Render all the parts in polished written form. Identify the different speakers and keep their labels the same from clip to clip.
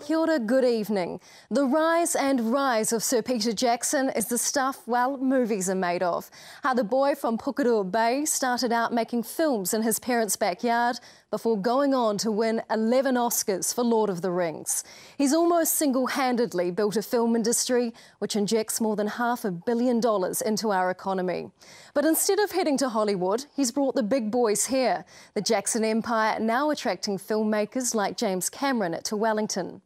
Speaker 1: Kia ora, good evening. The rise and rise of Sir Peter Jackson is the stuff, well, movies are made of. How the boy from Pukerua Bay started out making films in his parents' backyard before going on to win 11 Oscars for Lord of the Rings. He's almost single-handedly built a film industry which injects more than $500 million into our economy. But instead of heading to Hollywood, he's brought the big boys here. The Jackson Empire now attracting filmmakers like James Cameron to Wellington.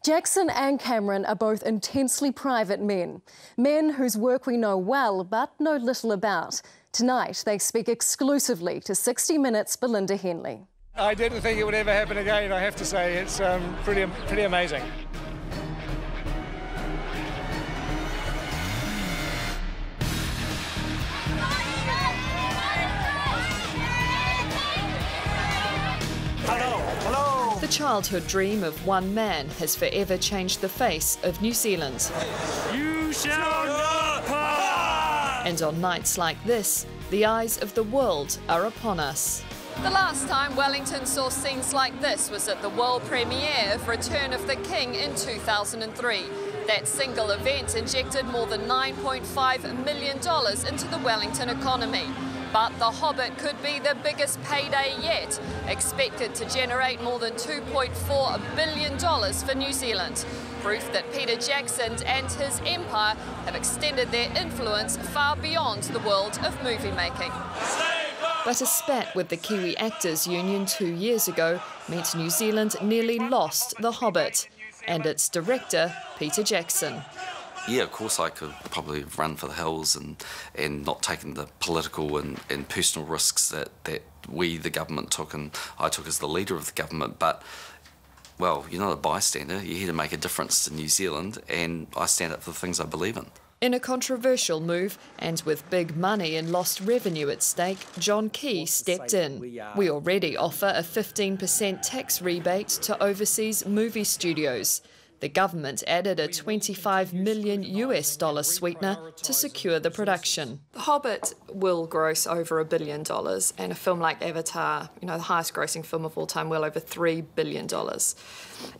Speaker 1: Jackson and Cameron are both intensely private men whose work we know well but know little about. Tonight they speak exclusively to 60 Minutes' Belinda Henley.
Speaker 2: I didn't think it would ever happen again, I have to say. It's pretty amazing.
Speaker 3: The childhood dream of one man has forever changed the face of New Zealand.
Speaker 4: You shall not pass!
Speaker 3: And on nights like this, the eyes of the world are upon us.
Speaker 5: The last time Wellington saw scenes like this was at the world premiere of Return of the King in 2003. That single event injected more than $9.5 million into the Wellington economy. But The Hobbit could be the biggest payday yet, expected to generate more than $2.4 billion for New Zealand. Proof that Peter Jackson and his empire have extended their influence far beyond the world of movie making.
Speaker 3: But a spat with the Kiwi Actors Union 2 years ago meant New Zealand nearly lost The Hobbit and its director, Peter Jackson.
Speaker 6: Yeah, of course I could probably have run for the hills and not taken the political and personal risks that we, the government, took and I took as the leader of the government. But, well, you're not a bystander. You're here to make a difference to New Zealand, and I stand up for the things I believe in.
Speaker 3: In a controversial move, and with big money and lost revenue at stake, John Key stepped in. We already offer a 15% tax rebate to overseas movie studios. The government added a $25 million sweetener to secure the production.
Speaker 5: The Hobbit will gross over $1 billion, and a film like Avatar, the highest grossing film of all time, well over $3 billion.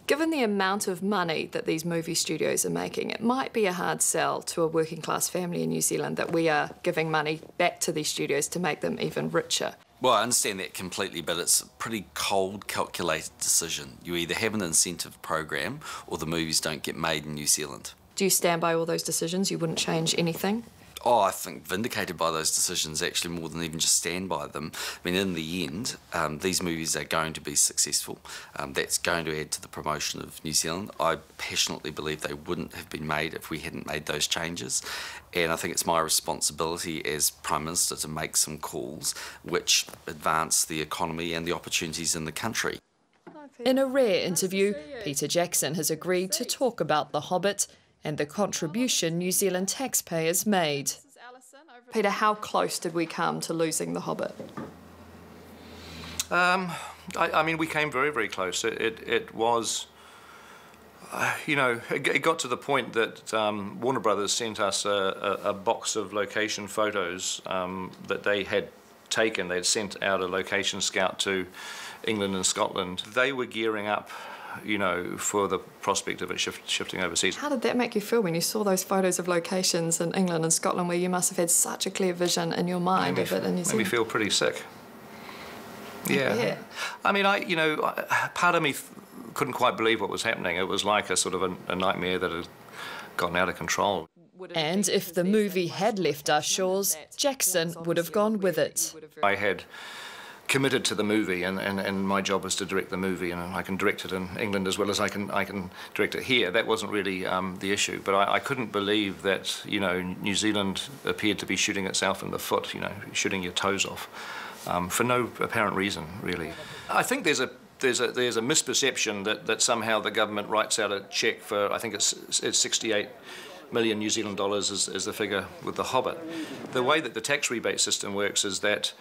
Speaker 5: Given the amount of money that these movie studios are making, it might be a hard sell to a working class family in New Zealand that we are giving money back to these studios to make them even richer.
Speaker 6: Well, I understand that completely, but it's a pretty cold, calculated decision. You either have an incentive program or the movies don't get made in New Zealand.
Speaker 5: Do you stand by all those decisions? You wouldn't change anything?
Speaker 6: Oh, I think vindicated by those decisions, actually, more than even just stand by them. I mean, in the end, these movies are going to be successful. That's going to add to the promotion of New Zealand. I passionately believe they wouldn't have been made if we hadn't made those changes. And I think it's my responsibility as Prime Minister to make some calls which advance the economy and the opportunities in the country.
Speaker 3: In a rare interview, Peter Jackson has agreed to talk about The Hobbit and the contribution New Zealand taxpayers made.
Speaker 5: Peter, how close did we come to losing The Hobbit?
Speaker 7: I mean, we came very, very close. It was, it got to the point that Warner Brothers sent us a box of location photos that they had taken. They'd sent out a location scout to England and Scotland. They were gearing up for the prospect of it shifting overseas.
Speaker 5: How did that make you feel when you saw those photos of locations in England and Scotland where you must have had such a clear vision in your mind of it in New Zealand?
Speaker 7: Made me feel pretty sick. Yeah. I mean, part of me couldn't quite believe what was happening. It was like a sort of a nightmare that had gotten out of control.
Speaker 3: And if the movie had left our shores, Jackson would have gone with it.
Speaker 7: I had committed to the movie, and my job was to direct the movie, and I can direct it in England as well as I can direct it here. That wasn't really the issue, but I couldn't believe that New Zealand appeared to be shooting itself in the foot, shooting your toes off, for no apparent reason, really. I think there's a misperception that somehow the government writes out a cheque for, I think it's 68 million New Zealand dollars is the figure with The Hobbit. The way that the tax rebate system works is that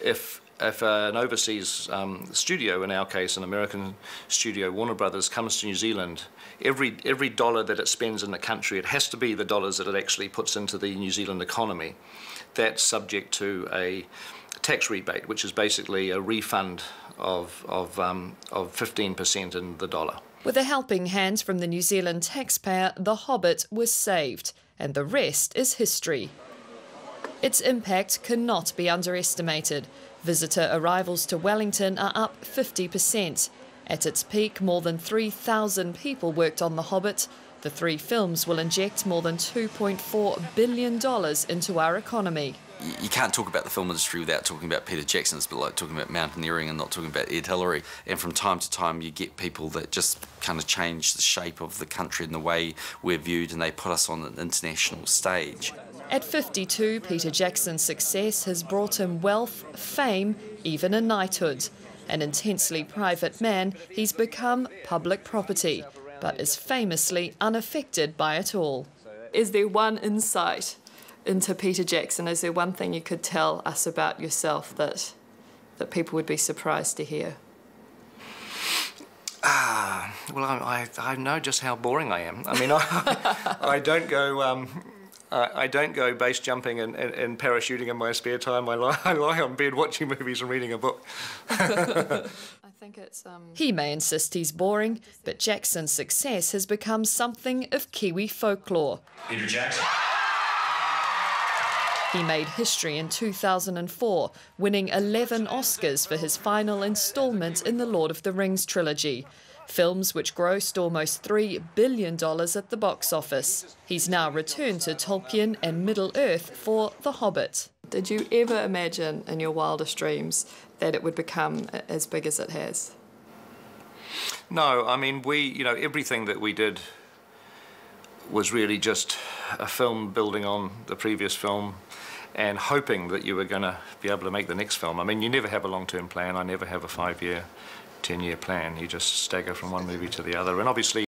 Speaker 7: if an overseas studio, in our case an American studio, Warner Brothers, comes to New Zealand, every dollar that it spends in the country, it has to be the dollars that it actually puts into the New Zealand economy. That's subject to a tax rebate, which is basically a refund of 15% in the dollar.
Speaker 3: With a helping hand from the New Zealand taxpayer, The Hobbit was saved, and the rest is history. Its impact cannot be underestimated. Visitor arrivals to Wellington are up 50%. At its peak, more than 3,000 people worked on The Hobbit. The 3 films will inject more than $2.4 billion into our economy.
Speaker 6: You can't talk about the film industry without talking about Peter Jackson. It's a bit like talking about mountaineering and not talking about Ed Hillary. And from time to time you get people that just kind of change the shape of the country and the way we're viewed, and they put us on an international stage.
Speaker 3: At 52, Peter Jackson's success has brought him wealth, fame, even a knighthood. An intensely private man, he's become public property, but is famously unaffected by it all. Is there one insight into Peter Jackson? Is there one thing you could tell us about yourself that people would be surprised to hear?
Speaker 7: Well, I know just how boring I am. I mean, I don't go. I don't go base jumping and parachuting in my spare time. I lie on bed watching movies and reading a book.
Speaker 3: I think it's. He may insist he's boring, but Jackson's success has become something of Kiwi folklore.
Speaker 4: Peter Jackson.
Speaker 3: He made history in 2004, winning 11 Oscars for his final instalment in the Lord of the Rings trilogy. Films which grossed almost $3 billion at the box office. He's now returned to Tolkien and Middle-earth for The Hobbit. Did you ever imagine in your wildest dreams that it would become as big as it has?
Speaker 7: No, I mean, everything that we did was really just a film building on the previous film and hoping that you were going to be able to make the next film. I mean, you never have a long-term plan. I never have a 5-year, 10-year plan. You just stagger from one movie to the other. And obviously